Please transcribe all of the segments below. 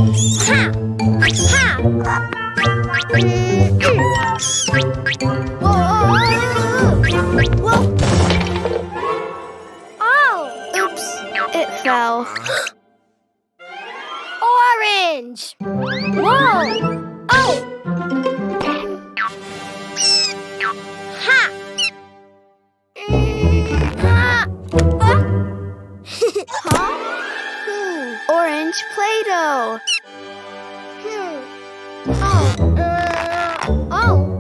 Ha! Ha! Whoa! Oh! Oops, it fell. Orange! Whoa! Oh! Ha! Ha! Huh? Orange Play-Doh. Oh.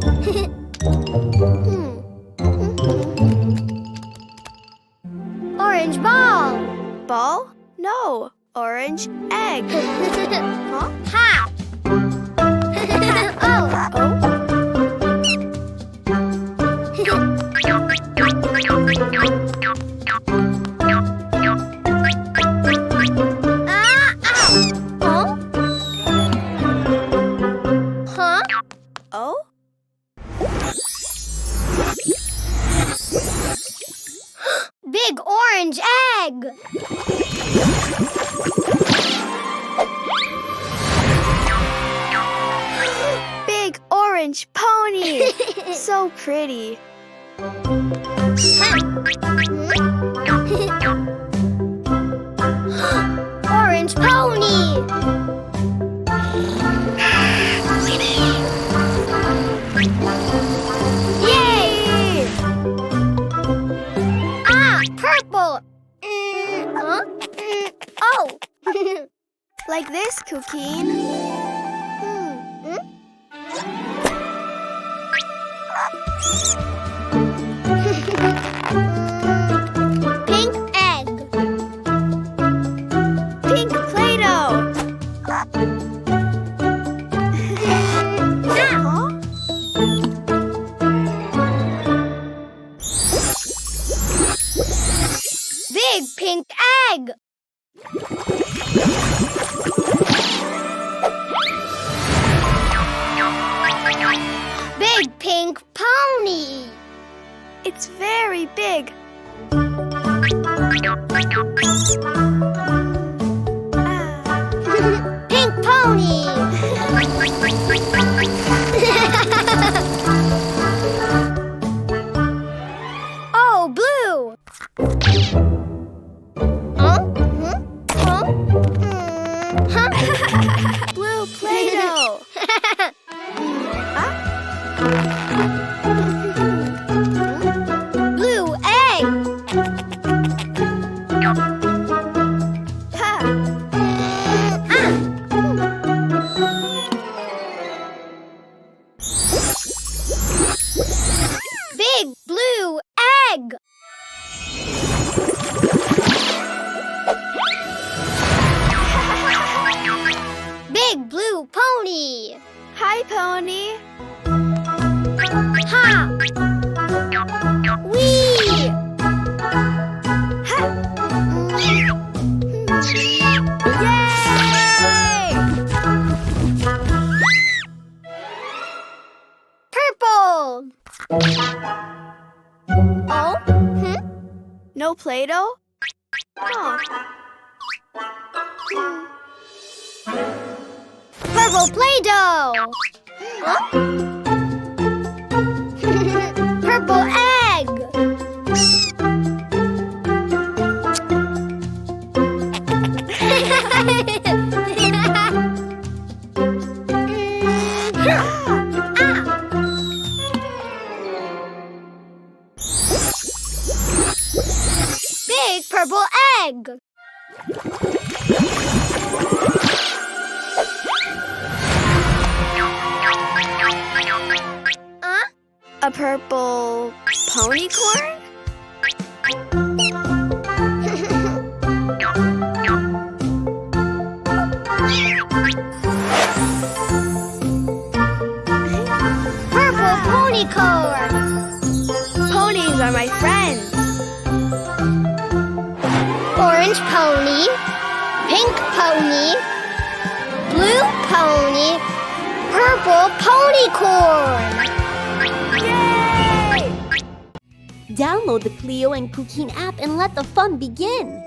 Orange ball. Ball? No. Orange egg. Huh? Ha! Oh. Oh? Big orange egg! Big orange pony! So pretty. Orange pony! Yay! Purple! Oh! Like this, Cuquin. Pink egg. Pink Play-Doh. Big pink egg. Big pink pony. It's very big. Pink pony. Oh, blue. Blue Play-Doh. Blue egg. Big blue egg. Big blue pony. Hi, pony. Ha! Wee! Ha! Yay! Purple. Oh? No Play-Doh? Oh. Purple Play-Doh! Huh? Purple egg! Big purple egg! A purple ponycorn? Purple ponycorn! Ponies are my friends. Orange pony, pink pony, blue pony, purple ponycorn! Download the Cleo and Cuquín app and let the fun begin!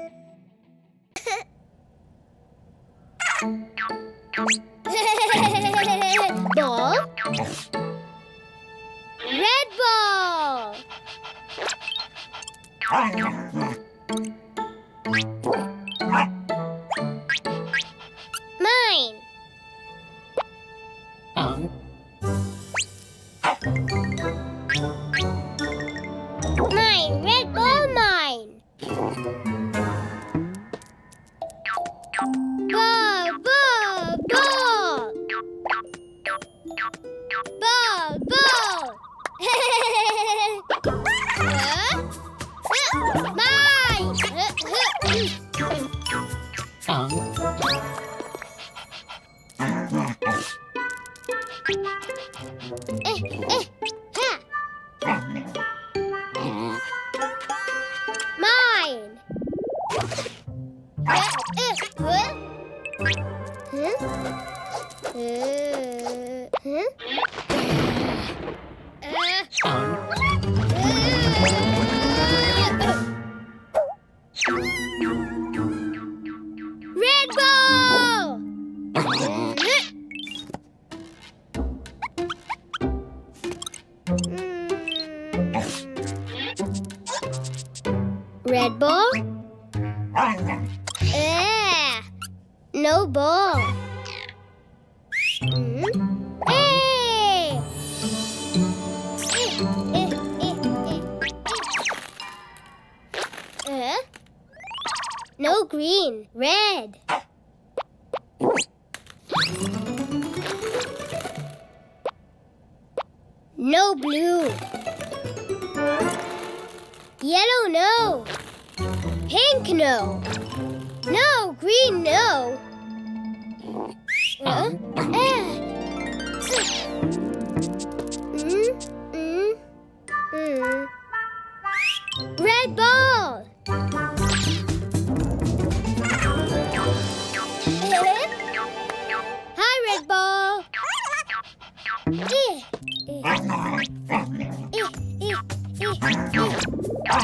Ball. Red ball. Mine. Mine. Red ball, mine. Ball, ball, ball. Ball, ball. Mine. Mine. Red ball. Red ball? No ball. Hey! No green, red. No blue. Yellow, no. Pink, no. No, green, no. Red ball. Hi, red ball.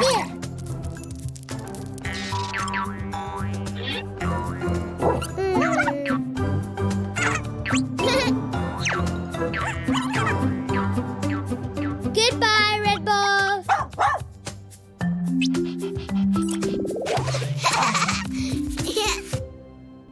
Yeah.